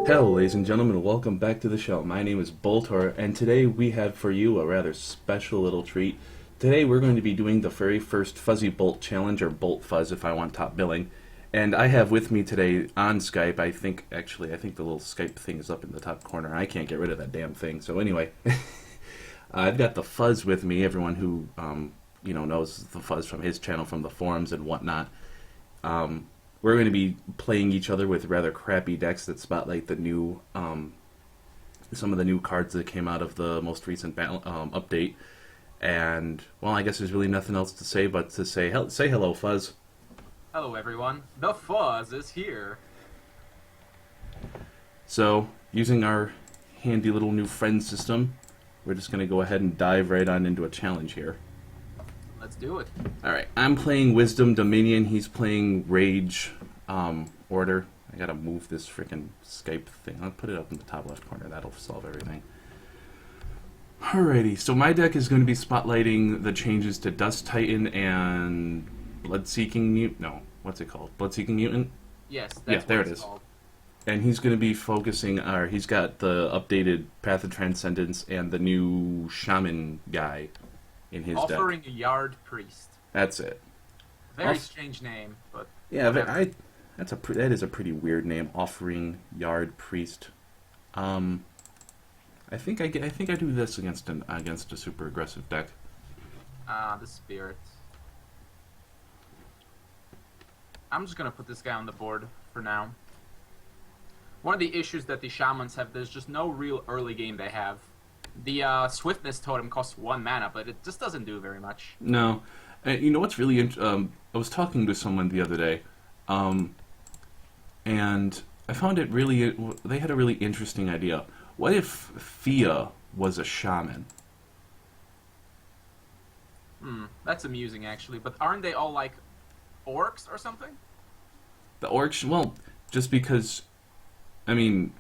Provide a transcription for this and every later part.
Hello, ladies and gentlemen, welcome back to the show. My name is Boltor, and today we have for you a rather special little treat. Today we're going to be doing the very first FuzzyBolt challenge, or Bolt Fuzz if I want top billing. And I have with me today on Skype, I think the little Skype thing is up in the top corner. I can't get rid of that damn thing. So anyway, I've got the Fuzz with me, everyone who knows the Fuzz from his channel, from the forums and whatnot. We're going to be playing each other with rather crappy decks that spotlight the new, some of the new cards that came out of the most recent update. And, well, I guess there's really nothing else to say but to say hello, Fuzz. Hello, everyone. The Fuzz is here. So, using our handy little new friend system, we're just going to go ahead and dive right on into a challenge here. Let's do it. Alright, I'm playing Wisdom Dominion, he's playing Rage Order. I gotta move this freaking Skype thing. I'll put it up in the top left corner, that'll solve everything. Alrighty, so my deck is going to be spotlighting the changes to Dust Titan and Blood-Seeking Mutant. No, what's it called? Blood-Seeking Mutant? Yes, that's yeah, there what it it's is. called. And he's going to be focusing, he's got the updated Path of Transcendence and the new Shaman guy in his deck. Offering a Yard Priest. That's it. Very strange name, but yeah, but that is a pretty weird name. Offering Yard Priest. I think I do this against a super aggressive deck. the Spirit. I'm just gonna put this guy on the board for now. One of the issues that the Shamans have, there's just no real early game they have. The Swiftness Totem costs 1 mana, but it just doesn't do very much. No. You know what's really I was talking to someone the other day, and I found it really... They had a really interesting idea. What if Thea was a shaman? That's amusing, actually. But aren't they all, like, orcs or something? The orcs... Well, just because... I mean...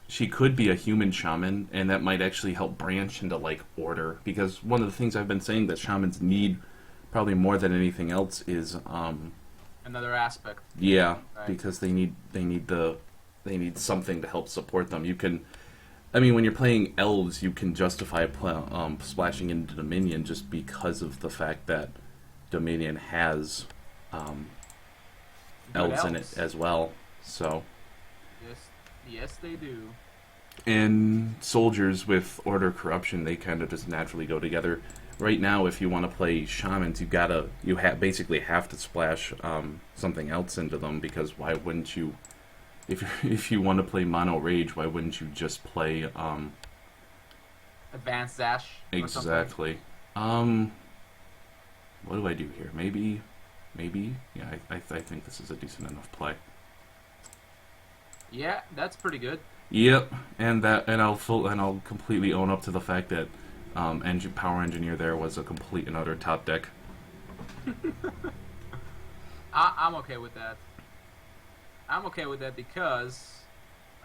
She could be a human shaman, and that might actually help branch into, like, order. Because one of the things I've been saying that shamans need, probably more than anything else, is, Another aspect. Yeah, right. Because they need something to help support them. You can... I mean, when you're playing elves, you can justify splashing into Dominion just because of the fact that Dominion has, elves in it as well, so... Yes, they do. And soldiers with Order Corruption, they kind of just naturally go together. Right now, if you want to play Shamans, you basically have to splash something else into them, because why wouldn't you... If you want to play Mono Rage, why wouldn't you just play... Advanced Zash? Exactly. What do I do here? Maybe... Yeah, I think this is a decent enough play. Yeah, that's pretty good. Yep, and I'll completely own up to the fact that Power Engineer there was a complete and utter top deck. I'm okay with that. I'm okay with that because...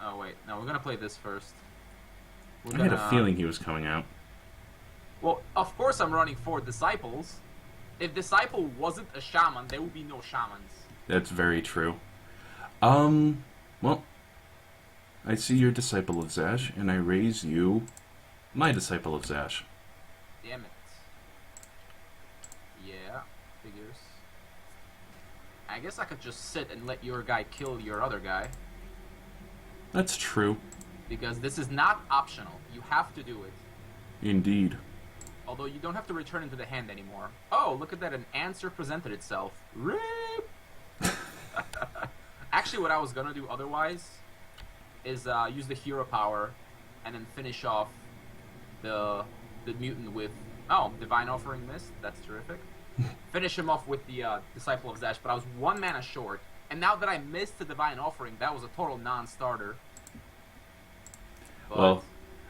Oh, wait. No, we're going to play this first. I had a feeling he was coming out. Well, of course I'm running 4 Disciples. If Disciple wasn't a Shaman, there would be no Shamans. That's very true. Well, I see you're Disciple of Zash, and I raise you my Disciple of Zash. Damn it. Yeah, figures. I guess I could just sit and let your guy kill your other guy. That's true. Because this is not optional. You have to do it. Indeed. Although you don't have to return into the hand anymore. Oh, look at that, an answer presented itself. RIP! Actually, what I was gonna do otherwise is use the hero power and then finish off the mutant with... Oh, Divine Offering missed. That's terrific. Finish him off with the Disciple of Zash, but I was 1 mana short. And now that I missed the Divine Offering, that was a total non-starter. Well,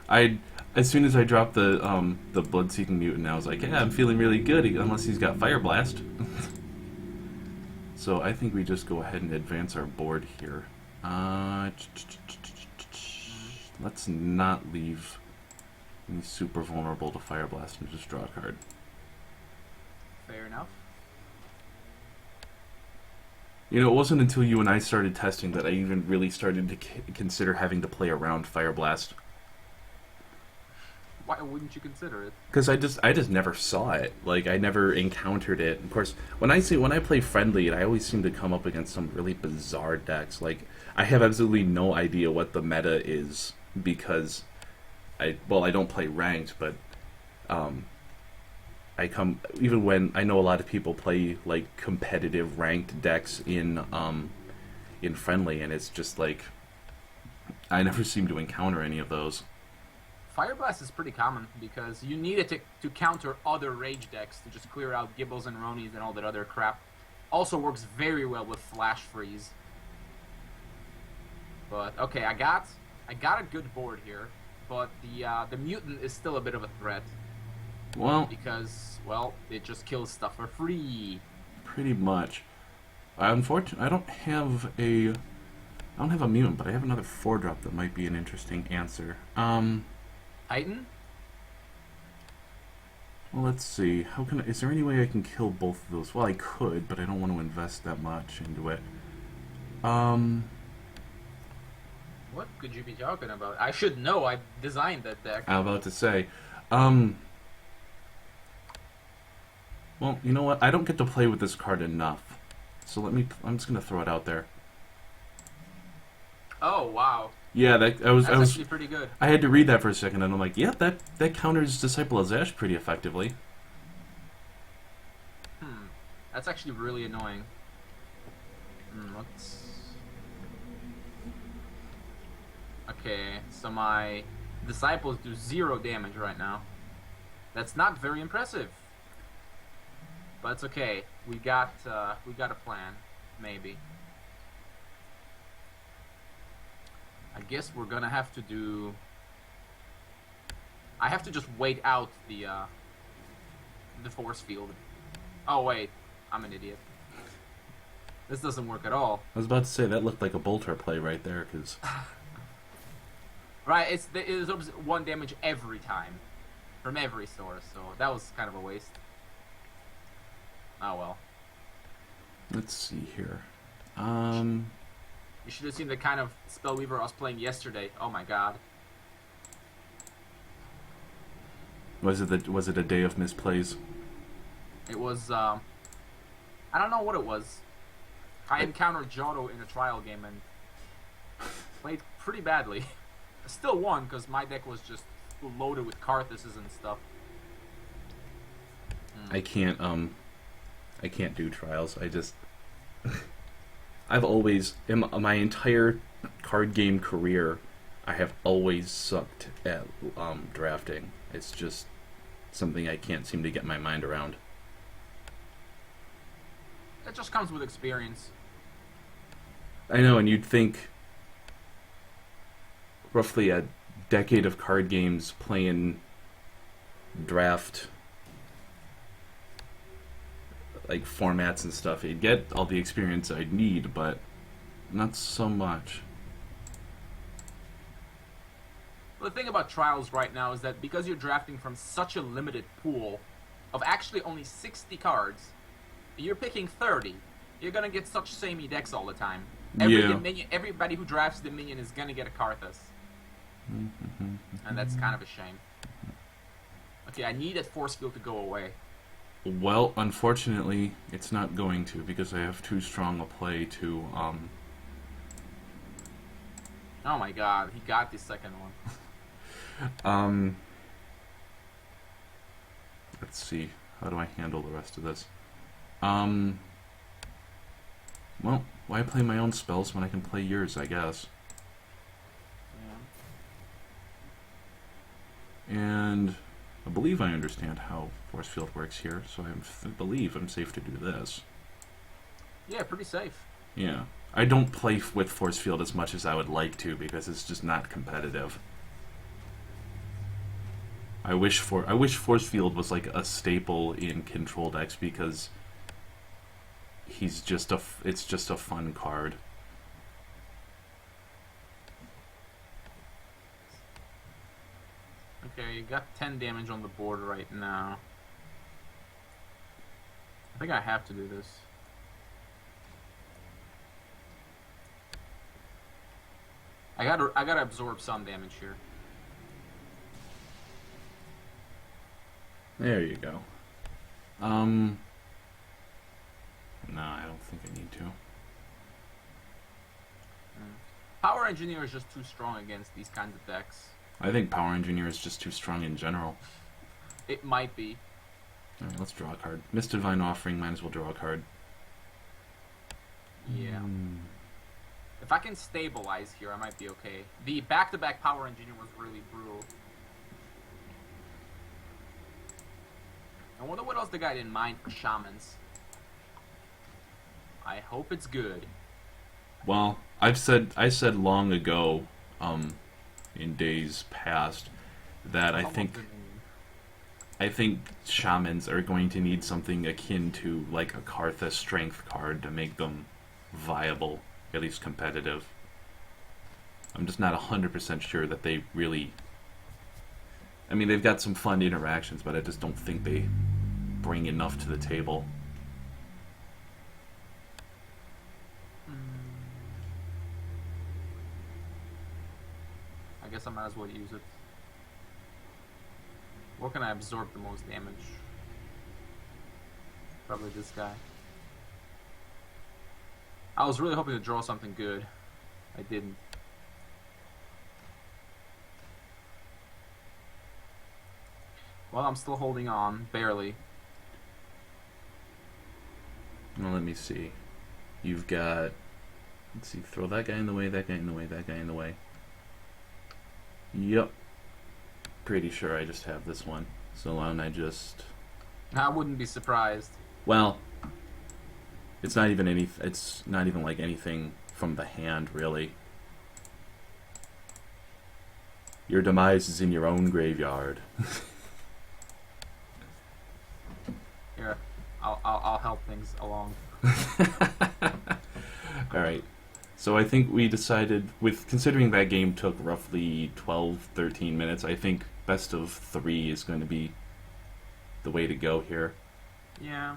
as soon as I dropped the Blood-Seeking Mutant, I was like, yeah, I'm feeling really good, unless he's got Fire Blast. So I think we just go ahead and advance our board here. Let's not leave me super vulnerable to Fire Blast and just draw a card. Fair enough. You know, it wasn't until you and I started testing that I even really started to consider having to play around Fire Blast. Why wouldn't you consider it? Because I just never saw it. Like I never encountered it. Of course, when I play friendly, I always seem to come up against some really bizarre decks. Like I have absolutely no idea what the meta is because I don't play ranked, but um, I come even when I know a lot of people play like competitive ranked decks in friendly, and it's just like I never seem to encounter any of those. Fire Blast is pretty common because you need it to counter other rage decks to just clear out Gibbles and Ronies and all that other crap. Also works very well with Flash Freeze. But okay, I got a good board here, but the mutant is still a bit of a threat Well, because it just kills stuff for free. pretty much. Unfortunately, I don't have a mutant, but I have another 4-drop that might be an interesting answer. Titan? Well, let's see. Is there any way I can kill both of those? Well, I could, but I don't want to invest that much into it. What could you be talking about? I should know. I designed that deck. I'm about to say. Well, you know what? I don't get to play with this card enough. So I'm just gonna throw it out there. Oh wow, Yeah, that's I was actually pretty good. I had to read that for a second, and I'm like, yeah, that counters Disciple of Zash pretty effectively. That's actually really annoying. Let's. Okay, so my disciples do 0 damage right now. That's not very impressive. But it's okay. We got a plan, maybe. I guess we're gonna have to do. I have to just wait out the force field. Oh wait, I'm an idiot. This doesn't work at all. I was about to say that looked like a Boltor play right there, because Right, it's 1 damage every time, from every source. So that was kind of a waste. Oh well. let's see here. You should have seen the kind of Spellweaver I was playing yesterday. Oh my god. Was it a day of misplays? It was, I don't know what it was. I encountered Johto in a trial game and played pretty badly. I still won because my deck was just loaded with Karthuses and stuff. I can't do trials. I've always, in my entire card game career, I have always sucked at drafting. It's just something I can't seem to get my mind around. It just comes with experience. I know, and you'd think roughly a decade of card games playing draft like formats and stuff, you'd get all the experience I'd need, but not so much. The thing about trials right now is that because you're drafting from such a limited pool of actually only 60 cards, you're picking 30. You're gonna get such samey decks all the time. Everybody who drafts Dominion is gonna get a Karthus. And that's kind of a shame. Okay, I need that force field to go away. Well, unfortunately, it's not going to, because I have too strong a play to, Oh my god, he got the second one. Let's see. How do I handle the rest of this? Well, why play my own spells when I can play yours, I guess? Yeah. And I believe I understand how Force Field works here, so I believe I'm safe to do this. Yeah, pretty safe. Yeah. I don't play with Force Field as much as I would like to, because it's just not competitive. I wish Force Field was like a staple in Control decks, because it's just a fun card. Okay, you got 10 damage on the board right now. I think I have to do this. I gotta absorb some damage here. There you go. No, I don't think I need to. Power Engineer is just too strong against these kinds of decks. I think Power Engineer is just too strong in general. It might be. Alright, let's draw a card. Mist Divine Offering, might as well draw a card. Yeah. If I can stabilize here, I might be okay. The back-to-back Power Engineer was really brutal. I wonder what else the guy didn't mind for Shamans. I hope it's good. Well, I said long ago, in days past, that I think shamans are going to need something akin to like a Kartha strength card to make them viable, at least competitive. I'm just not 100% sure that they really... I mean, they've got some fun interactions, but I just don't think they bring enough to the table. I guess I might as well use it. Where can I absorb the most damage? Probably this guy. I was really hoping to draw something good. I didn't. Well, I'm still holding on, barely. Well, let me see. You've got... Let's see, throw that guy in the way, that guy in the way, that guy in the way. Yep. Pretty sure I just have this one. So why don't I just... I wouldn't be surprised. Well, it's not even like anything from the hand, really. Your demise is in your own graveyard. Here, I'll help things along. Alright. So I think we decided, considering that game took roughly 12, 13 minutes, I think best of 3 is going to be the way to go here. Yeah.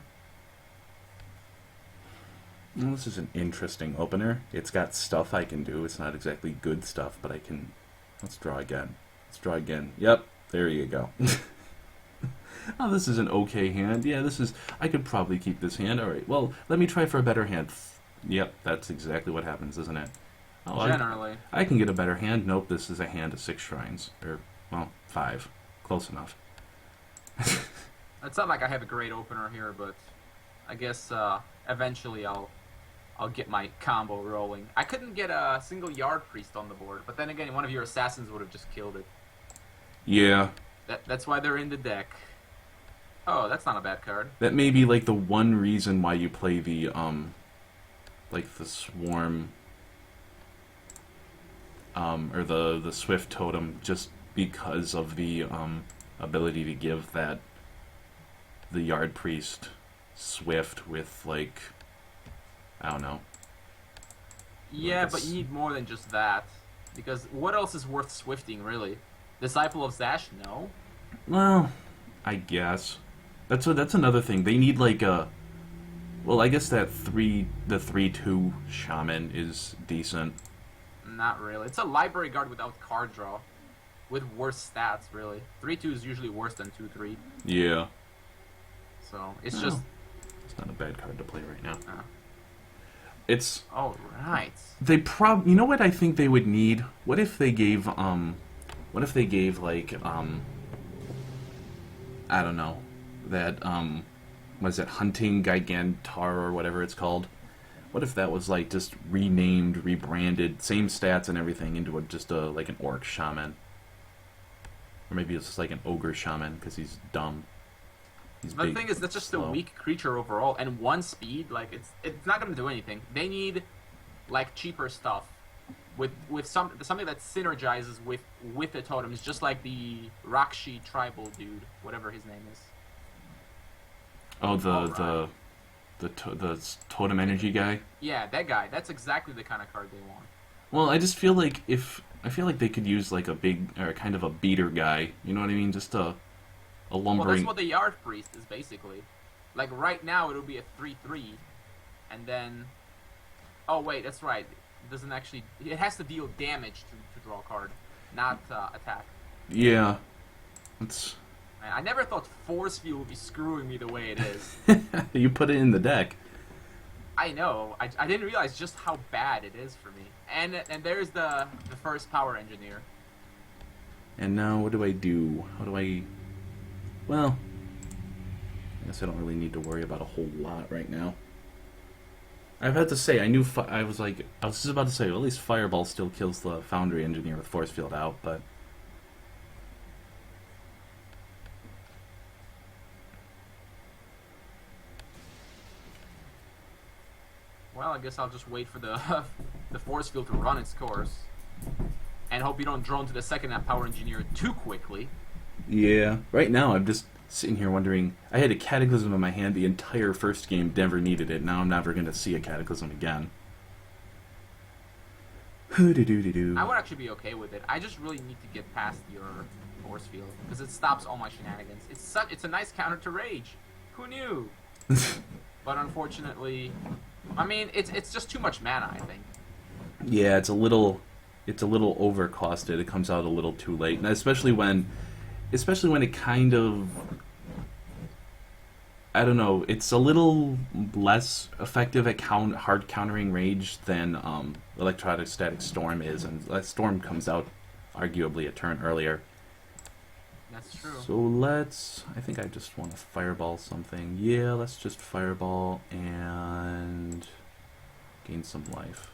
Well, this is an interesting opener. It's got stuff I can do. It's not exactly good stuff, but I can... Let's draw again. Let's draw again. Yep, there you go. Oh, this is an okay hand. Yeah, this is... I could probably keep this hand. Alright, well, let me try for a better hand. Yep, that's exactly what happens, isn't it? Oh, Generally. I can get a better hand. Nope, this is a hand of 6 shrines. Or, well, 5. Close enough. It's not like I have a great opener here, but I guess eventually I'll get my combo rolling. I couldn't get a single Yard Priest on the board, but then again, one of your assassins would have just killed it. Yeah. That's why they're in the deck. Oh, that's not a bad card. That may be like the one reason why you play the like the Swarm or the Swift Totem, just because of the ability to give that the Yard Priest Swift with, like, I don't know. Yeah, but you need more than just that, because what else is worth swifting, really? Disciple of Zash? No. Well, I guess that's another thing. They need like a... Well, I guess that the 3/2 Shaman is decent. Not really. It's a library guard without card draw, with worse stats, really. 3/2 is usually worse than 2/3. Yeah. So it's just... It's not a bad card to play right now. It's... Oh, right. They you know what I think they would need? What if they gave, like, I don't know, that, was it Hunting Gigantar or whatever it's called? What if that was, like, just renamed, rebranded, same stats and everything into just like an Orc Shaman? Or maybe it's just like an Ogre Shaman, because he's dumb. The thing is, that's just a weak creature overall, and 1 speed, like, it's not going to do anything. They need, like, cheaper stuff with something that synergizes with the totems, just like the Rakshi tribal dude, whatever his name is. Oh, the totem energy guy? Yeah, that guy. That's exactly the kind of card they want. Well, I just feel like they could use like a big or kind of a beater guy. You know what I mean? Just a lumbering. Well, that's what the Yard Priest is basically. Like right now, it would be a 3/3, and then. Oh wait, that's right. It doesn't actually. It has to deal damage to draw a card, not attack. Yeah. It's Man, I never thought Force Field would be screwing me the way it is. you put it in the deck. I know. I didn't realize just how bad it is for me. And there's the first Power Engineer. And now what do I do? How do I... Well, I guess I don't really need to worry about a whole lot right now. I've had to say, I was just about to say, well, at least Fireball still kills the Foundry Engineer with Force Field out, but... Well, I guess I'll just wait for the the Force Field to run its course. And hope you don't drone to the second Power Engineer too quickly. Yeah. Right now, I'm just sitting here wondering, I had a Cataclysm in my hand the entire first game, never needed it. Now I'm never going to see a Cataclysm again. I would actually be okay with it. I just really need to get past your Force Field, because it stops all my shenanigans. It's a nice counter to Rage. Who knew? But unfortunately, I mean, it's just too much mana, I think. Yeah, it's a little overcosted. It comes out a little too late, and especially when it kind of, I don't know, it's a little less effective at hard countering Rage than Electrostatic Storm is, and that Storm comes out arguably a turn earlier. That's true. So I think I just want to Fireball something. Yeah, let's just Fireball and gain some life.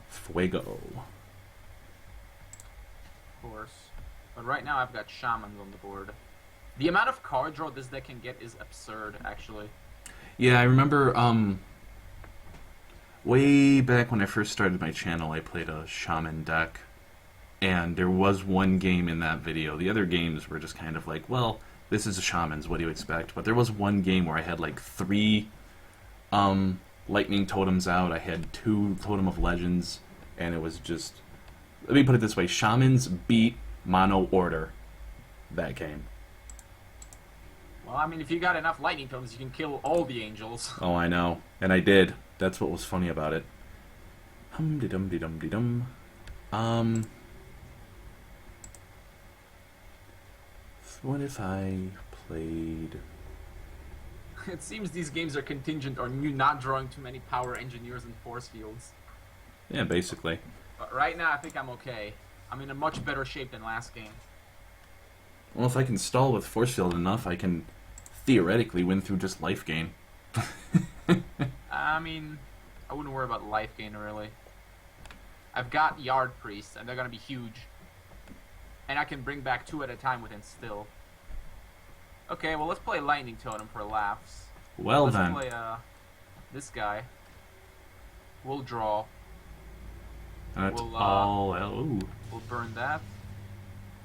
Fuego. Of course. But right now I've got Shamans on the board. The amount of card draw this deck can get is absurd, actually. Yeah, I remember way back when I first started my channel, I played a Shaman deck. And there was one game in that video. The other games were just kind of like, well, this is a Shamans, what do you expect? But there was one game where I had like 3 Lightning Totems out. I had 2 Totem of Legends. And it was just... Let me put it this way. Shamans beat Mono Order that game. Well, I mean, if you got enough Lightning Totems, you can kill all the Angels. Oh, I know. And I did. That's what was funny about it. Hum-de-dum-de-dum-de-dum. What if I played... It seems these games are contingent on you not drawing too many Power Engineers and Force Fields. Yeah, basically. But right now, I think I'm okay. I'm in a much better shape than last game. Well, if I can stall with Force Field enough, I can theoretically win through just life gain. I mean, I wouldn't worry about life gain, really. I've got Yard Priests, and they're going to be huge. And I can bring back 2 at a time with Instill. Okay, well, let's play Lightning Totem for laughs. Well, let's then. Play this guy. We'll draw. That's we'll, all... Ooh. We'll burn that.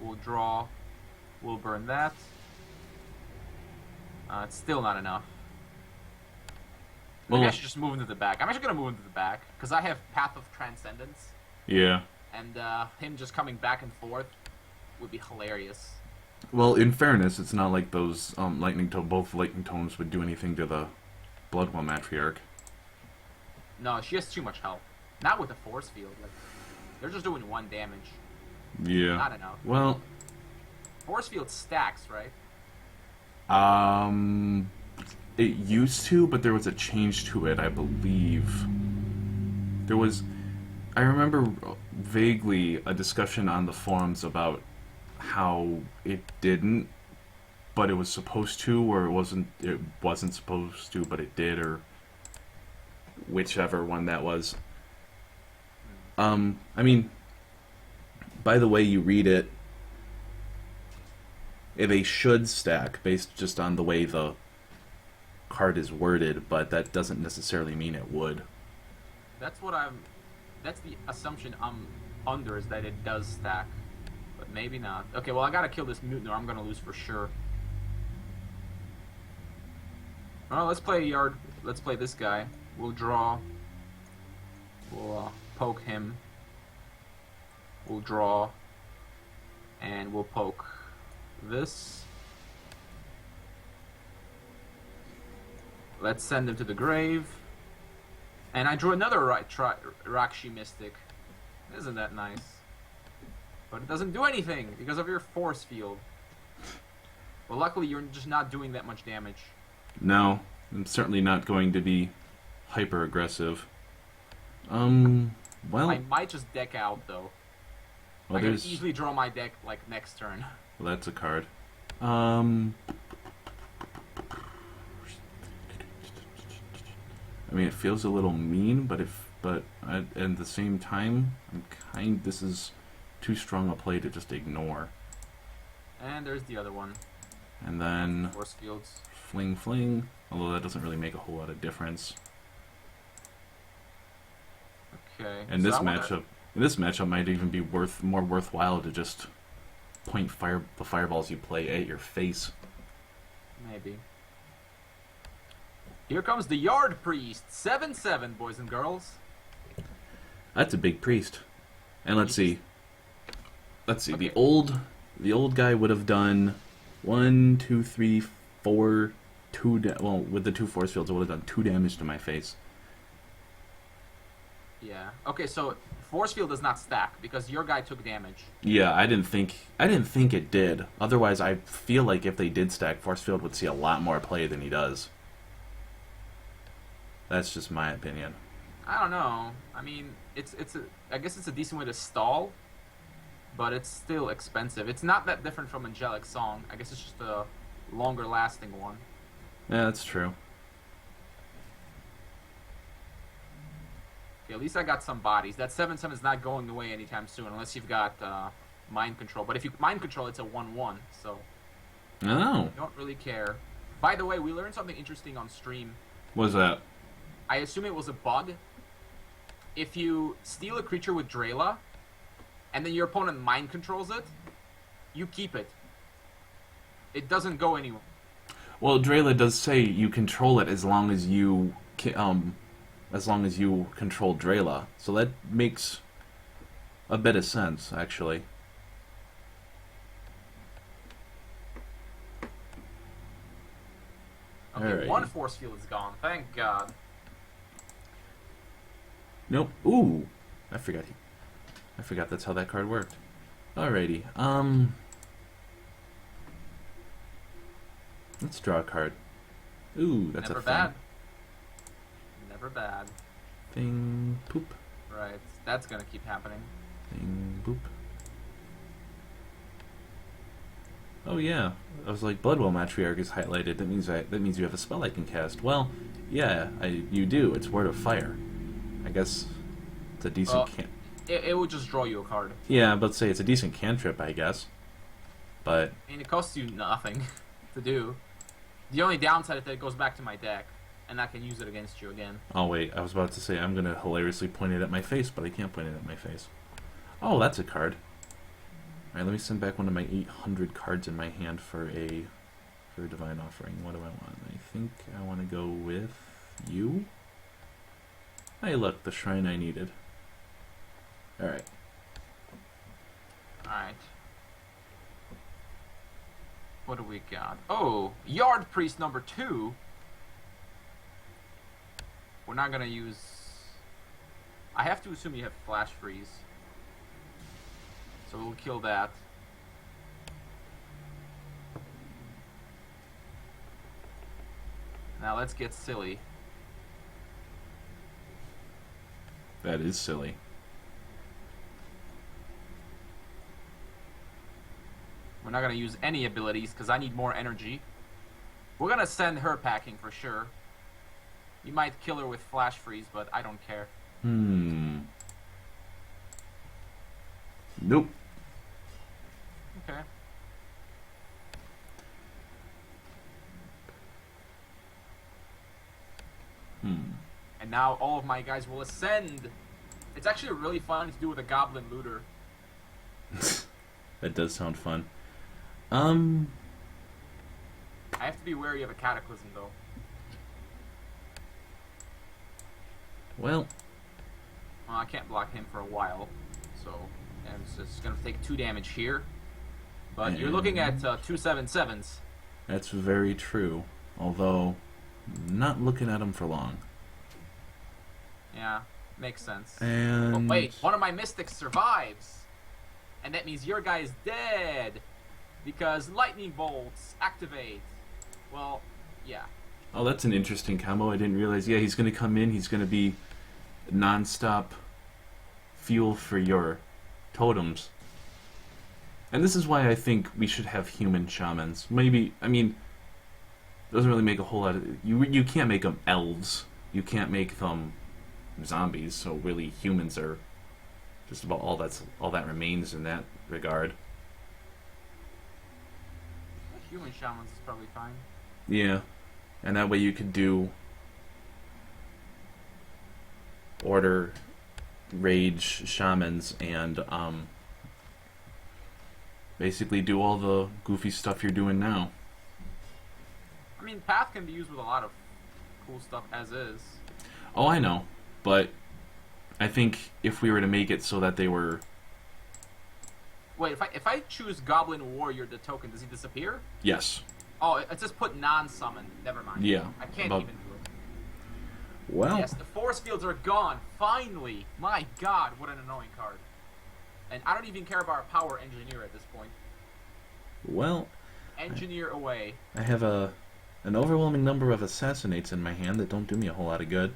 We'll draw. We'll burn that. It's still not enough. Maybe I should just move into the back. I'm actually going to move into the back, because I have Path of Transcendence. Yeah. And him just coming back and forth would be hilarious. Well, in fairness, it's not like those both Lightning Totems would do anything to the Bloodwell Matriarch. No, she has too much health. Not with the Force Field. Like, they're just doing 1 damage. Yeah. Not enough. Well... Force Field stacks, right? It used to, but there was a change to it, I believe. There was... I remember vaguely a discussion on the forums about how it didn't, but it was supposed to, or it wasn't supposed to, but it did, or whichever one that was. I mean, by the way you read it, they should stack based just on the way the card is worded, but that doesn't necessarily mean it would. That's the assumption I'm under, is that it does stack. But maybe not. Okay, well, I gotta kill this mutant or I'm gonna lose for sure. Well, let's play Yard. Let's play this guy. We'll draw. We'll poke him. We'll draw. And we'll poke this. Let's send him to the grave. And I drew another Rakshi Mystic. Isn't that nice? But it doesn't do anything because of your force field. Well, luckily you're just not doing that much damage. No, I'm certainly not going to be hyper aggressive. Well, I might just deck out though. well I can there's easily draw my deck like next turn. well, that's a card. I mean, it feels a little mean, but at the same time, this is too strong a play to just ignore. And there's the other one. And then Force fields. fling fling, although that doesn't really make a whole lot of difference. Okay. And so this matchup might even be more worthwhile to just point the fireballs you play at your face. Maybe. Here comes the Yard Priest. 7/7, boys and girls. That's a big priest. And let's see. Okay. The old guy would have done 1, 2, 3, 4, 2. Well, with the 2 force fields, it would have done 2 damage to my face. Yeah. Okay, so force field does not stack because your guy took damage. Yeah, I didn't think it did. Otherwise, I feel like if they did stack, force field would see a lot more play than he does. That's just my opinion. I don't know. I mean, I guess it's a decent way to stall, but it's still expensive. It's not that different from Angelic Song. I guess it's just a longer lasting one. Yeah, that's true. Okay, at least I got some bodies. That 7/7 is not going away anytime soon unless you've got mind control. But if you mind control, it's a 1/1, so Oh, don't really care. By the way, we learned something interesting on stream. what was that? I assume it was a bug. If you steal a creature with Drayla, and then your opponent mind controls it, you keep it. It doesn't go anywhere. Well, Drayla does say you control it as long as you control Drayla, so that makes a bit of sense, actually. Okay, Alrighty. one force field is gone. Thank God. Nope. Ooh, I forgot that's how that card worked. Alrighty. Let's draw a card. Ooh, that's Never a thing. bad. Never bad. Thing, poop. Right, that's gonna keep happening. Thing, boop. Oh yeah, I was like, Bloodwell Matriarch is highlighted. That means you have a spell I can cast. Well, yeah, you do. It's Word of Fire. I guess it's a decent It would just draw you a card. Yeah, but say it's a decent cantrip, I guess. But I mean, it costs you nothing to do. The only downside is that it goes back to my deck, and I can use it against you again. oh wait, I was about to say I'm gonna hilariously point it at my face, but I can't point it at my face. Oh, that's a card. All right, let me send back one of my 800 cards in my hand for a Divine Offering. What do I want? I think I want to go with you. Hey, look, the shrine I needed. All right. Alright. What do we got? Oh, Yard Priest number 2. We're not gonna use... I have to assume you have Flash Freeze. So we'll kill that. Now let's get silly. That is silly. We're not gonna use any abilities because I need more energy. We're gonna send her packing for sure. You might kill her with Flash Freeze, but I don't care. Nope. Okay. And now all of my guys will ascend. It's actually really fun to do with a Goblin Looter. That does sound fun. I have to be wary of a Cataclysm though. Well, I can't block him for a while, so and it's just gonna take 2 damage here. But you're looking at 2 7/7s. that's very true. Although, not looking at him for long. Yeah, makes sense. And Oh, wait, one of my mystics survives. And that means your guy is dead. Because lightning bolts activate. Well, yeah. oh, that's an interesting combo. I didn't realize. Yeah, he's going to come in. He's going to be non-stop fuel for your totems. And this is why I think we should have human shamans. Maybe, I mean, doesn't really make a whole lot of... You can't make them elves. You can't make them zombies, so really humans are just about all that remains in that regard. Human shamans is probably fine. Yeah. And that way you could do order rage shamans and basically do all the goofy stuff you're doing now. I mean, Path can be used with a lot of cool stuff as is. Oh, I know, but I think if we were to make it so that they were... Wait, if I choose Goblin Warrior, the token, does he disappear? Yes. Oh, it just put non-summon. Never mind. Yeah. I can't About... even do it. Well... Yes, the force fields are gone. Finally. My god, what an annoying card. And I don't even care about Power Engineer at this point. Well... Engineer away. I have an overwhelming number of Assassinates in my hand that don't do me a whole lot of good.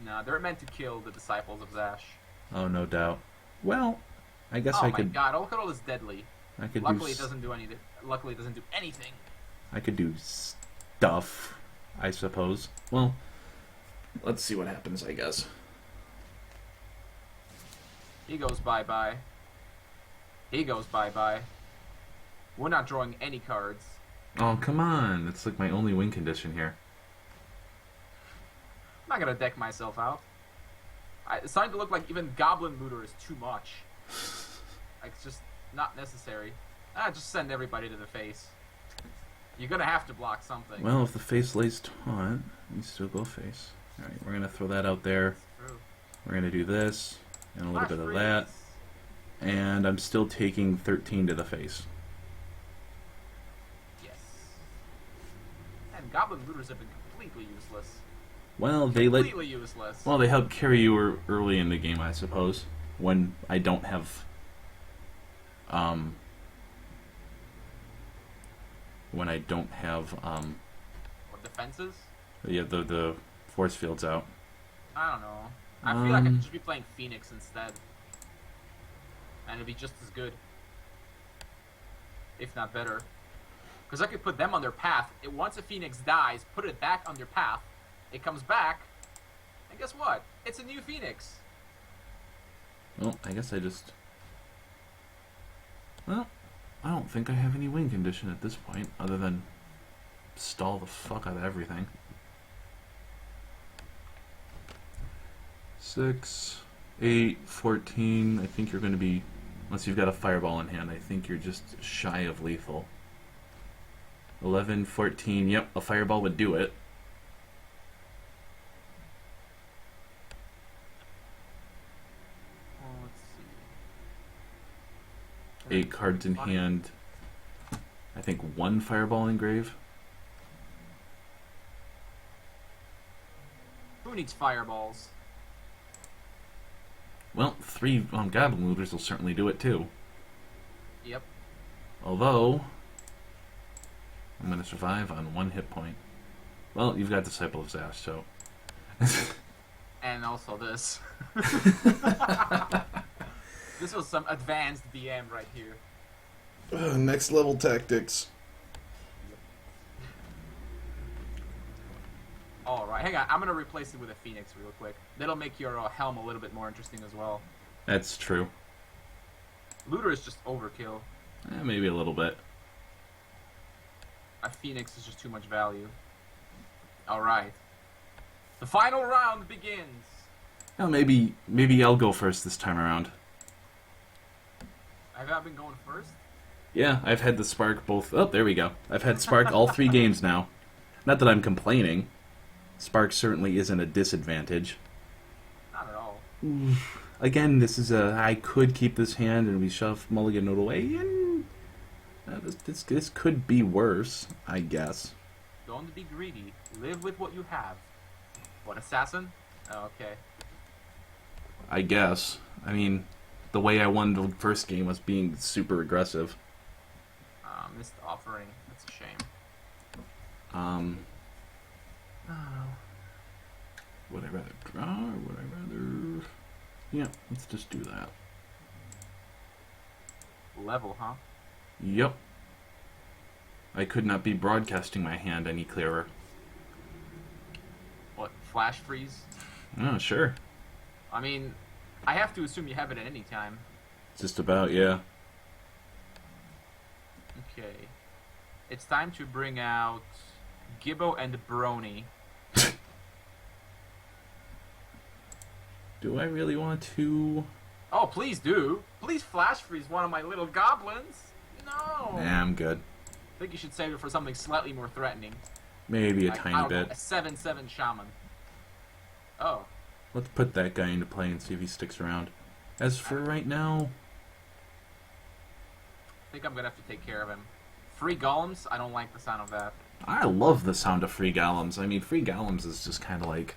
Nah, they're meant to kill the Disciples of Zash. Oh, no doubt. Well, I guess oh I my could... god, look at all this deadly. I could Luckily, do... it doesn't do anything. Luckily, it doesn't do anything. I could do stuff, I suppose. Well, let's see what happens, I guess. He goes bye-bye. He goes bye-bye. We're not drawing any cards. Oh, come on. That's like my only win condition here. I'm not gonna deck myself out. It's starting to look like even Goblin Looter is too much. Like, it's just not necessary. Just send everybody to the face. You're gonna have to block something. Well, if the face lays taunt, we still go face. Alright, we're gonna throw that out there. True. We're gonna do this, and a little Flash bit of freeze. that. And I'm still taking 13 to the face. Yes. And Goblin Looters have been completely useless. Well, Completely useless. Well, they help carry you early in the game, I suppose. When I don't have... When I don't have... What, defenses? Yeah, the force field's out. I don't know. I feel like I could just be playing Phoenix instead. And it'd be just as good. If not better. Because I could put them on their path. Once a Phoenix dies, put it back on their path. It comes back. And guess what? It's a new Phoenix. Well, I guess I just... Well, I don't think I have any win condition at this point, other than stall the fuck out of everything. 6, 8, 14. I think you're going to be... Unless you've got a fireball in hand, I think you're just shy of lethal. 11, 14. Yep, a fireball would do it. Well, let's see. 8 cards in hand. I think 1 fireball engrave. Who needs fireballs? Well, 3 Goblin Looters will certainly do it too. Yep. Although, I'm going to survive on 1 hit point. Well, you've got Disciple of Zash, so... And also this. This was some advanced DM right here. Next level tactics. Alright, hang on. I'm going to replace it with a Phoenix real quick. That'll make your helm a little bit more interesting as well. That's true. Looter is just overkill. Maybe a little bit. A Phoenix is just too much value. Alright. The final round begins. Well, maybe I'll go first this time around. Have I been going first? Yeah, I've had the Spark both... Oh, there we go. I've had Spark all 3 games now. Not that I'm complaining. Spark certainly isn't a disadvantage. Not at all. Again, this is a... I could keep this hand and we shove Mulligan Note away, and... this could be worse, I guess. Don't be greedy. Live with what you have. What, assassin? Oh, okay. I guess. I mean, the way I won the first game was being super aggressive. Missed offering. That's a shame. Um, Oh. would I rather draw or would I rather... Yeah, let's just do that. Level, huh? Yep. I could not be broadcasting my hand any clearer. What, flash freeze? Oh, sure. I mean, I have to assume you have it at any time. Just about, yeah. Okay. It's time to bring out Gibbo and Brony. Do I really want to... Oh, please do. Please flash freeze one of my little goblins. No. Nah, I'm good. I think you should save it for something slightly more threatening. Maybe a Like, I tiny don't know, bit. a 7/7 shaman. Oh. Let's put that guy into play and see if he sticks around. As for right now... I think I'm gonna have to take care of him. Free golems? I don't like the sound of that. I love the sound of free golems. I mean, free golems is just kind of like...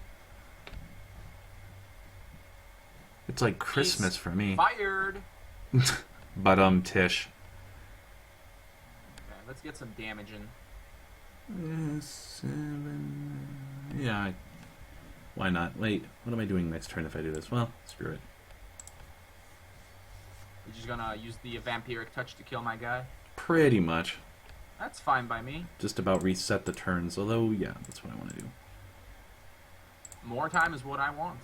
It's like Christmas for me. Fired! But, Tish. Okay, let's get some damage in. 7... Yeah, why not? Wait, what am I doing next turn if I do this? Well, screw it. You're just gonna use the vampiric touch to kill my guy? Pretty much. That's fine by me. Just about reset the turns, although, yeah, that's what I want to do. More time is what I want.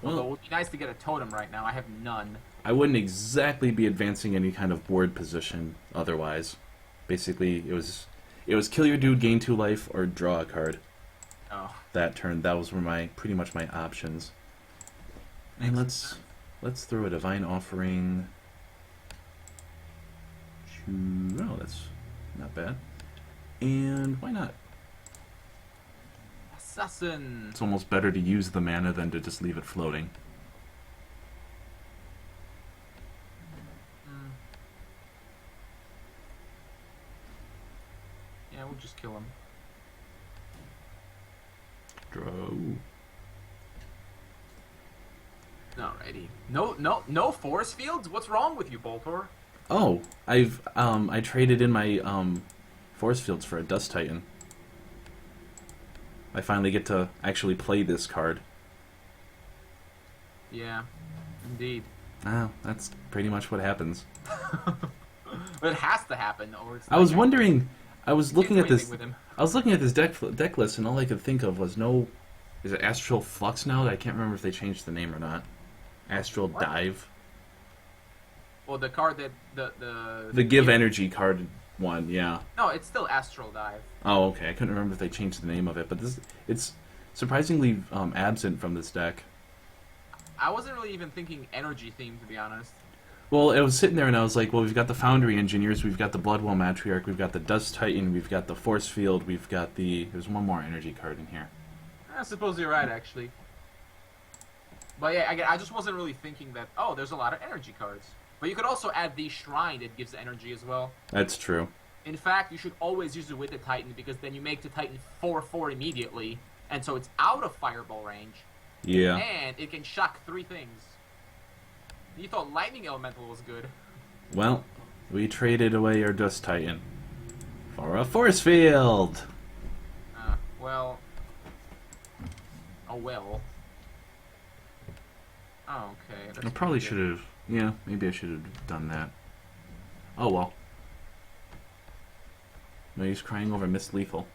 Although it Well, would be nice to get a totem right now. I have none. I wouldn't exactly be advancing any kind of board position otherwise. Basically, it was kill your dude, gain 2 life, or draw a card. Oh. That turn, that was were pretty much my options. And let's throw a divine offering. Oh, that's not bad. And why not? Assassin! It's almost better to use the mana than to just leave it floating. Yeah, we'll just kill him. Draw. Alrighty. No force fields? What's wrong with you, Boltor? Oh, I traded in my force fields for a Dust Titan. I finally get to actually play this card. Yeah, indeed. Ah, that's pretty much what happens. But it has to happen, or it's I was wondering. I was can't looking do at this. anything with him. I was looking at this deck list, and all I could think of was no. Is it Astral Flux now? I can't remember if they changed the name or not. Astral What? Dive. Well, the card that The Give Energy card one, yeah. No, it's still Astral Dive. Oh, okay. I couldn't remember if they changed the name of it, but it's surprisingly absent from this deck. I wasn't really even thinking energy theme, to be honest. Well, I was sitting there and I was like, well, we've got the Foundry Engineers, we've got the Bloodwell Matriarch, we've got the Dust Titan, we've got the Force Field, we've got the... There's one more energy card in here. I suppose you're right, actually. But yeah, I just wasn't really thinking that, oh, there's a lot of energy cards. But you could also add the Shrine that gives energy as well. That's true. In fact, you should always use it with the Titan, because then you make the Titan 4/4 immediately, and so it's out of Fireball range, Yeah. and it can shock 3 things. You thought Lightning Elemental was good. Well, we traded away our Dust Titan for a Force Field! Well... Oh, well. Oh, okay. I probably should have... Yeah, maybe I should have done that. Oh, well. No use crying over Miss Lethal.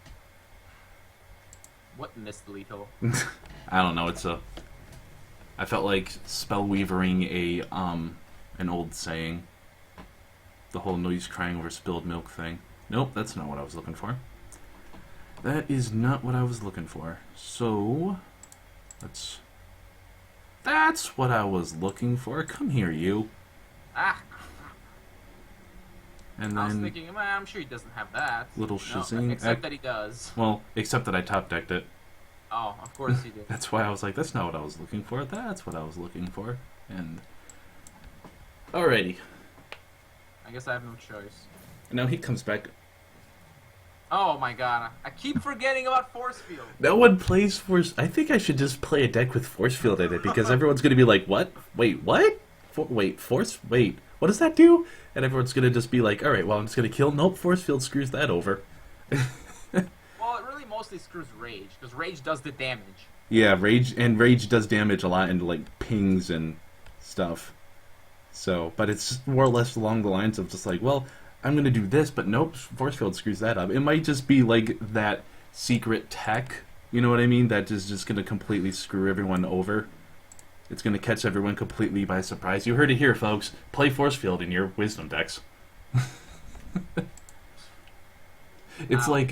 What Missed Lethal? I don't know, it's a... I felt like spellweavering an old saying. The whole no use crying over spilled milk thing. Nope, that's not what I was looking for. That is not what I was looking for. So... That's what I was looking for. Come here, you. Ah! And I was then... thinking, well, I'm sure he doesn't have that. Little No, Shazing. except that he does. Well, except that I top decked it. Oh, of course he did. That's why I was like, that's not what I was looking for. That's what I was looking for. And... Alrighty. I guess I have no choice. Now he comes back... Oh my god, I keep forgetting about Force Field. No one plays Force. I think I should just play a deck with Force Field in it because everyone's going to be like, "What? Wait, what? Wait, Force? Wait, what does that do?" And everyone's going to just be like, "All right, well, I'm just going to kill." Nope, Force Field screws that over. Well, it really mostly screws Rage, because Rage does the damage. Yeah, Rage does damage a lot into like pings and stuff. So, but it's more or less along the lines of just like, well, I'm going to do this, but nope, Force Field screws that up. It might just be like that secret tech, you know what I mean? That is just going to completely screw everyone over. It's going to catch everyone completely by surprise. You heard it here, folks. Play Force Field in your Wisdom decks. It's like,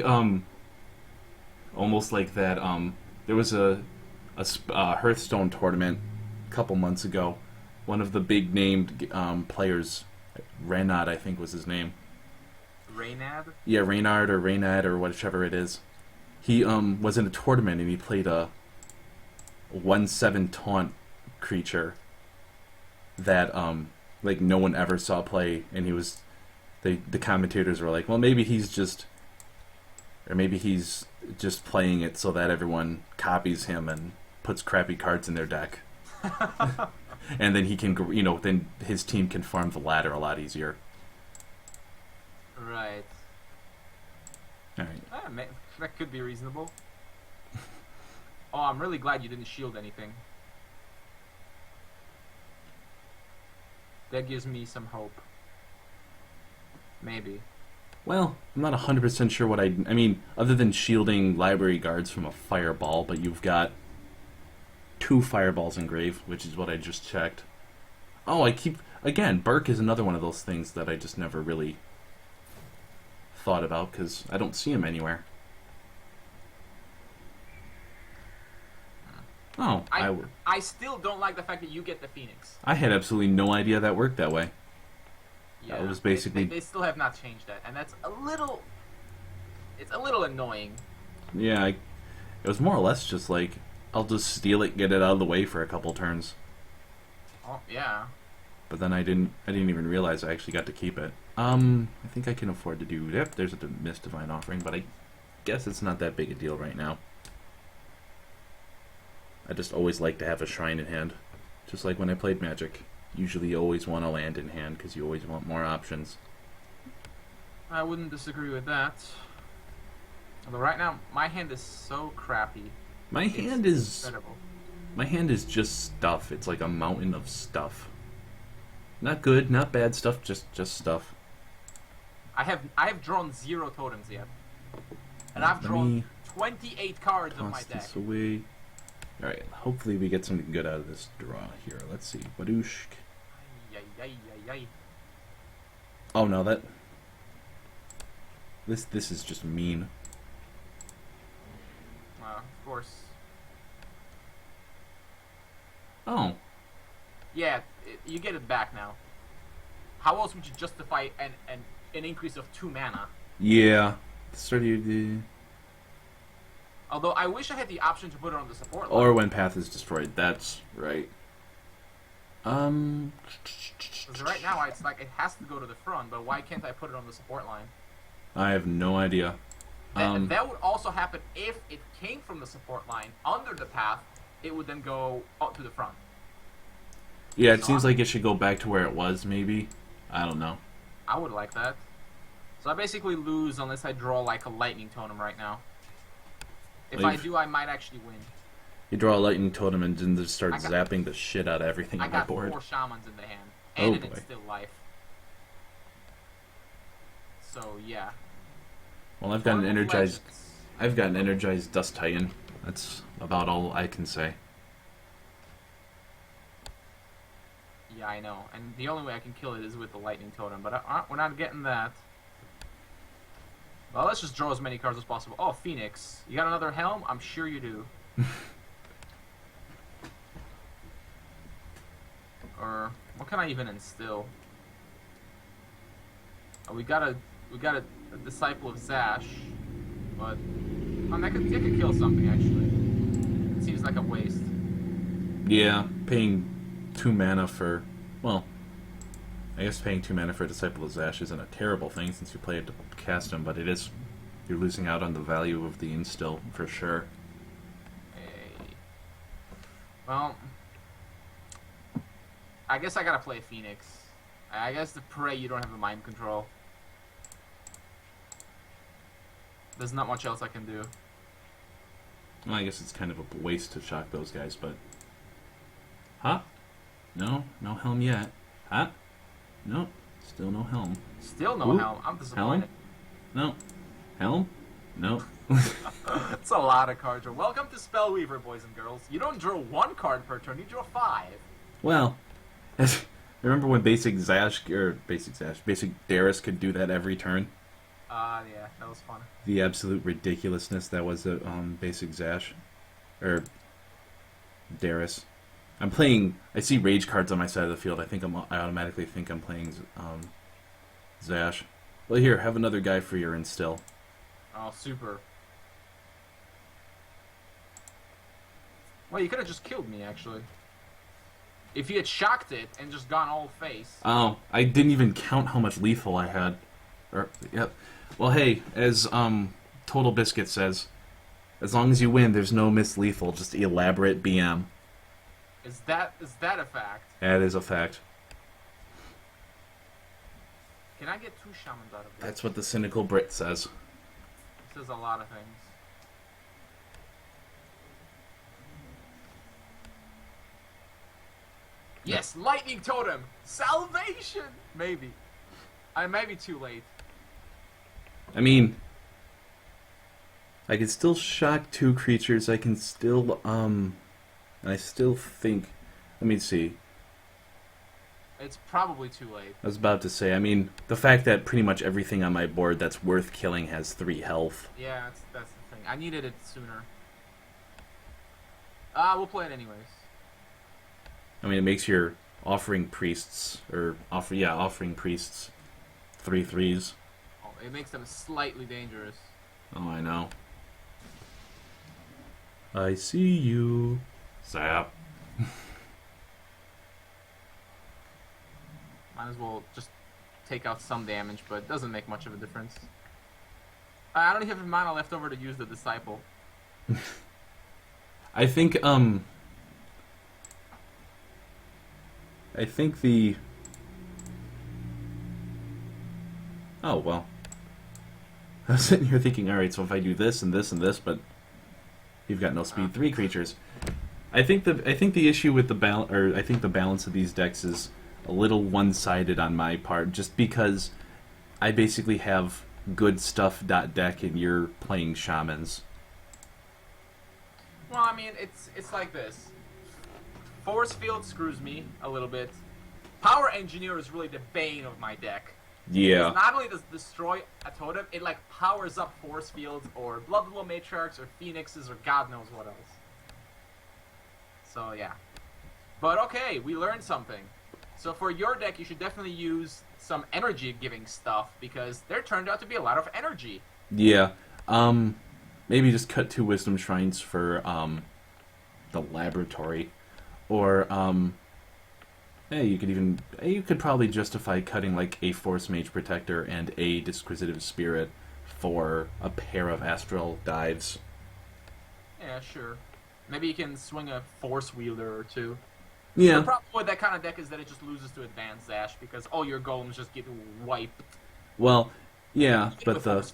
almost like that, there was a Hearthstone tournament a couple months ago. One of the big named players, Reynard, I think was his name. Reynard? Yeah, Reynard or Reynad or whichever it is. He was in a tournament and he played a 1/7 taunt creature that like no one ever saw play, and the commentators were like, well, maybe he's just playing it so that everyone copies him and puts crappy cards in their deck. And then he can, then his team can farm the ladder a lot easier. Right. Alright. That could be reasonable. Oh, I'm really glad you didn't shield anything. That gives me some hope. Maybe. Well, I'm not 100% sure what I mean, other than shielding library guards from a fireball, but you've got 2 fireballs engraved, which is what I just checked. Oh, again, Burke is another one of those things that I just never really thought about, because I don't see him anywhere. Oh, I still don't like the fact that you get the Phoenix. I had absolutely no idea that worked that way. Yeah, that was basically... They still have not changed that, and that's it's a little annoying. Yeah, it was more or less just like, I'll just steal it, get it out of the way for a couple turns. Oh, yeah. But then I didn't even realize I actually got to keep it. I think I can afford to do... Yep, there's a Mist Divine Offering, but I guess it's not that big a deal right now. I just always like to have a shrine in hand. Just like when I played Magic. Usually you always want a land in hand, because you always want more options. I wouldn't disagree with that. Although right now, my hand is so crappy. My hand is... incredible. My hand is just stuff. It's like a mountain of stuff. Not good, not bad stuff, just stuff. I have drawn 0 totems yet. And I've drawn 28 cards of my Toss deck. this away. Alright, hopefully we get something good out of this draw here. Let's see. Badoosh. Yay. Oh no, that... This is just mean. Of course. Oh. Yeah, you get it back now. How else would you justify an increase of 2 mana? Yeah. Started... Although I wish I had the option to put it on the support line. Or when path is destroyed. That's right. Because right now it's like it has to go to the front, but why can't I put it on the support line? I have no idea. That would also happen if it came from the support line under the path. It would then go up to the front. Yeah, it seems like it should go back to where it was, maybe. I don't know. I would like that. So I basically lose unless I draw like a lightning totem right now. If I do, I might actually win. You draw a lightning totem and then just start zapping the shit out of everything on my board. I got 4 shamans in the hand. And an boy. instill life. So yeah. Well, I've got an energized Dust Titan. That's about all I can say. Yeah, I know. And the only way I can kill it is with the lightning totem, but we're not getting that. Well, let's just draw as many cards as possible. Oh, Phoenix. You got another helm? I'm sure you do. Or what can I even instill? Oh, we got a Disciple of Zash, but that could kill something actually. It seems like a waste. Yeah, paying 2 mana for, well, I guess paying 2 mana for a Disciple of Zash isn't a terrible thing since you play it to cast him, but it is You're losing out on the value of the instill, for sure. Hey. Well, I guess I gotta play Phoenix. I guess the Prey you don't have the mind control. There's not much else I can do. Well, I guess it's kind of a waste to shock those guys, but... Huh? No? No helm yet. Huh? No. Still no helm. Still no helm. I'm disappointed. Helm? No. Helm? No. It's a lot of cards. Welcome to Spellweaver, boys and girls. You don't draw 1 card per turn, you draw 5. Well, remember when Basic Darius could do that every turn? Yeah, that was fun. The absolute ridiculousness that was a Basic Zash. Or Darius. I'm playing... I see rage cards on my side of the field. I automatically think I'm playing Zash. Well, here, have another guy for your instill. Oh, super. Well, you could have just killed me, actually. If you had shocked it and just gone all face. Oh, I didn't even count how much lethal I had. Yep. Well, hey, as Total Biscuit says, as long as you win, there's no miss lethal, just elaborate BM. Is that a fact? That is a fact. Can I get 2 shamans out of this? That's what the cynical Brit says. It says a lot of things. Yes, lightning totem, salvation. Maybe. I may be too late. I mean, I can still shock 2 creatures. I can still I still think. Let me see. It's probably too late. I was about to say. I mean, the fact that pretty much everything on my board that's worth killing has 3 health. Yeah, that's the thing. I needed it sooner. We'll play it anyways. I mean, it makes your offering priests offering priests 3/3s. Oh, it makes them slightly dangerous. Oh, I know. I see you. Zap. Might as well just take out some damage, but it doesn't make much of a difference. I don't even have mana left over to use the Disciple. I think the... Oh, well. I was sitting here thinking, alright, so if I do this and this and this, but you've got no speed 3 creatures. I think the issue with the balance of these decks is a little one-sided on my part, just because I basically have good stuff deck and you're playing shamans. Well, I mean, it's like this. Force Field screws me a little bit. Power Engineer is really the bane of my deck. Yeah. Because not only does it destroy a totem, it like powers up Force Fields or Bloodloom Matriarchs or Phoenixes or God knows what else. So yeah. But okay, we learned something. So for your deck, you should definitely use some energy-giving stuff because there turned out to be a lot of energy. Yeah. Maybe just cut 2 Wisdom Shrines for the laboratory, or hey, you could probably justify cutting like a Force Mage Protector and a Disquisitive Spirit for a pair of Astral Dives. Yeah, sure. Maybe you can swing a Force Wielder or 2. Yeah. The problem with that kind of deck is that it just loses to Advanced Zash because all your golems just get wiped. Well, yeah, but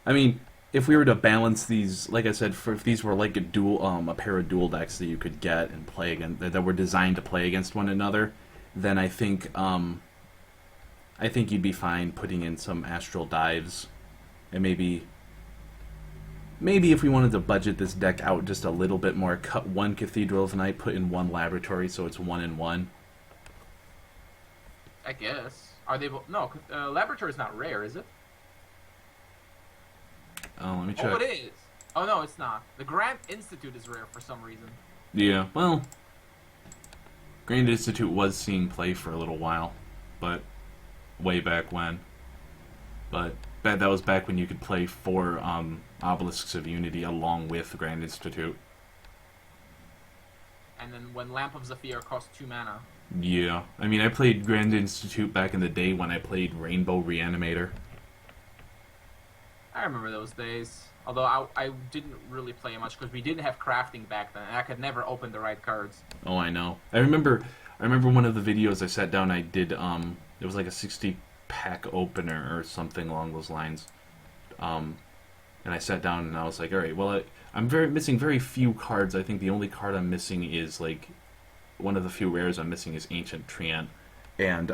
I mean, if we were to balance these, like I said, if these were like a pair of dual decks that you could get and play against, that were designed to play against one another, then I think you'd be fine putting in some Astral Dives, and maybe if we wanted to budget this deck out just a little bit more, cut 1 Cathedral of Night, put in 1 Laboratory, so it's 1 and 1. I guess. Are they? No, Laboratory's not rare, is it? Oh, let me check. Oh, it is. Oh no, it's not. The Grand Institute is rare for some reason. Yeah, well, Grand Institute was seeing play for a little while, but way back when. But that was back when you could play 4 Obelisks of Unity along with Grand Institute. And then when Lamp of Zephyr cost 2 mana. Yeah, I mean, I played Grand Institute back in the day when I played Rainbow Reanimator. I remember those days. Although I didn't really play much because we didn't have crafting back then, and I could never open the right cards. Oh, I know. I remember one of the videos I sat down. I did. It was like a 60-pack opener or something along those lines. And I sat down and I was like, all right, well, I'm missing very few cards. I think the only card I'm missing is like one of the few rares I'm missing is Ancient Treant, and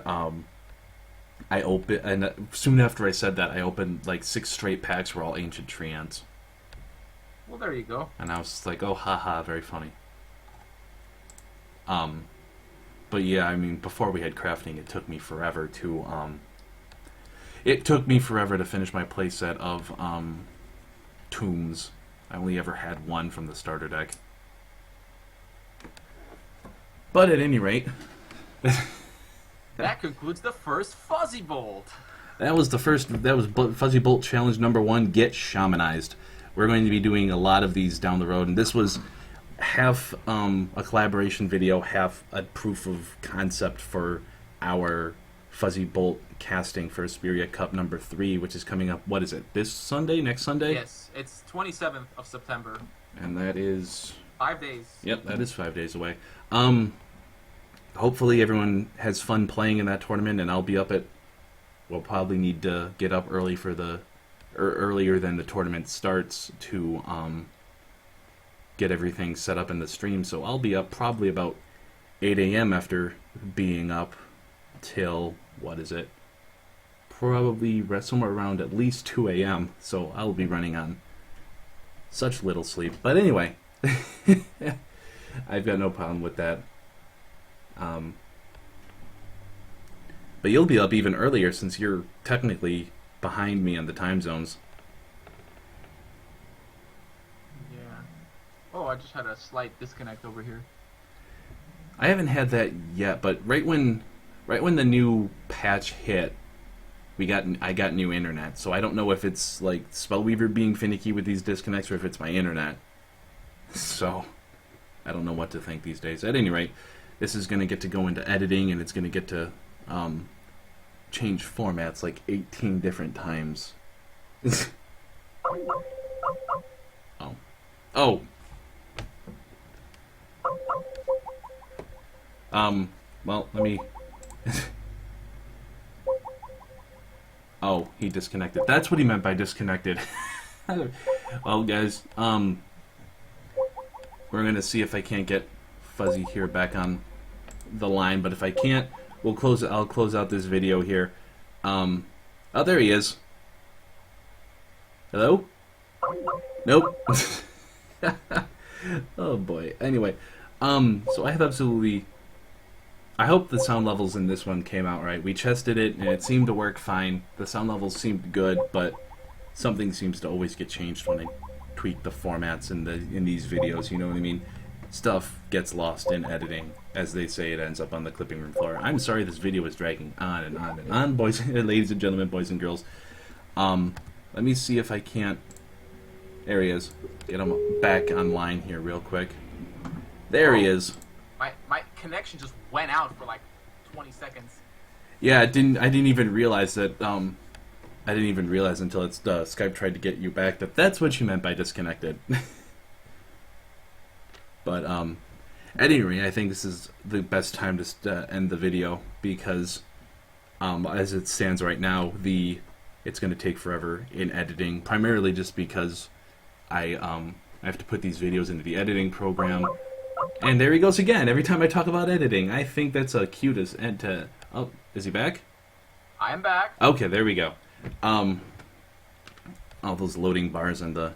soon after I said that, I opened like 6 straight packs were all Ancient Treants. Well, there you go. And I was just like, oh, haha, very funny. But yeah, I mean, before we had crafting, it took me forever to finish my playset of tombs. I only ever had one from the starter deck. But at any rate, that concludes the first FuzzyBolt. That was FuzzyBolt challenge number 1. Get Shamanized. We're going to be doing a lot of these down the road, and this was half a collaboration video, half a proof of concept for our FuzzyBolt casting for Spiria Cup number 3, which is coming up. What is it? This Sunday? Next Sunday? Yes, it's 27th of September. And that is 5 days. Yep, that is 5 days away. Hopefully everyone has fun playing in that tournament, and I'll be up at. We'll probably need to get up early earlier than the tournament starts to get everything set up in the stream. So I'll be up probably about 8 a.m. after being up till, what is it? Probably somewhere around at least 2 a.m. So I'll be running on such little sleep. But anyway, I've got no problem with that. But you'll be up even earlier since you're technically behind me on the time zones. Yeah. Oh, I just had a slight disconnect over here. I haven't had that yet, but right when the new patch hit, I got new internet. So I don't know if it's like Spellweaver being finicky with these disconnects or if it's my internet. So I don't know what to think these days. At any rate, this is going to get to go into editing, and it's going to get to change formats like 18 different times. Oh. Well, let me... Oh, he disconnected. That's what he meant by disconnected. Well, guys, we're going to see if I can't get Fuzzy here back on the line, but if I can't, I'll close out this video here. Oh, there he is. Hello? Nope. Oh boy. Anyway, so I hope the sound levels in this one came out right. We tested it and it seemed to work fine. The sound levels seemed good, but something seems to always get changed when I tweak the formats in these videos, you know what I mean? Stuff gets lost in editing. As they say, it ends up on the clipping room floor. I'm sorry this video is dragging on and on and on, ladies and gentlemen, boys and girls. Let me see if I can't... There he is. Get him back online here real quick. There he is. My connection just went out for like 20 seconds. Yeah, I didn't even realize that. I didn't even realize until Skype tried to get you back that that's what you meant by disconnected. But at any rate, I think this is the best time to end the video because, as it stands right now, it's going to take forever in editing. Primarily just because I have to put these videos into the editing program. And there he goes again. Every time I talk about editing, I think that's a cutest end to. Oh, is he back? I am back. Okay, there we go. All those loading bars and the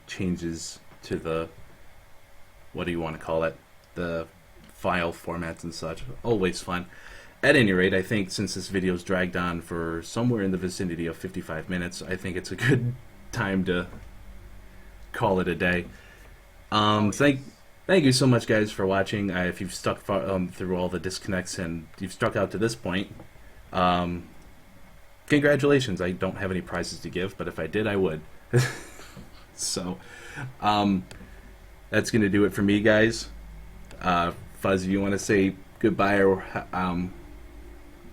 changes to the. What do you want to call it? The file formats and such. Always fun. At any rate, I think since this video's dragged on for somewhere in the vicinity of 55 minutes, I think it's a good time to call it a day. Thank you so much, guys, for watching. If you've stuck through all the disconnects and you've stuck out to this point, congratulations. I don't have any prizes to give, but if I did, I would. So, that's going to do it for me, guys. Fuzz, if you want to say goodbye or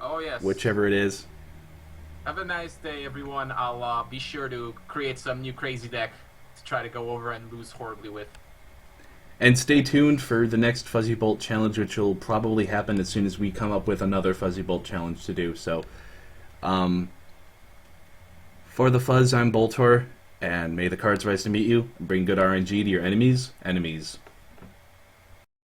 oh, yes. whichever it is. Have a nice day, everyone. I'll be sure to create some new crazy deck to try to go over and lose horribly with. And stay tuned for the next FuzzyBolt challenge, which will probably happen as soon as we come up with another FuzzyBolt challenge to do. So, for the Fuzz, I'm Boltor, and may the cards rise to meet you, and bring good RNG to your enemies.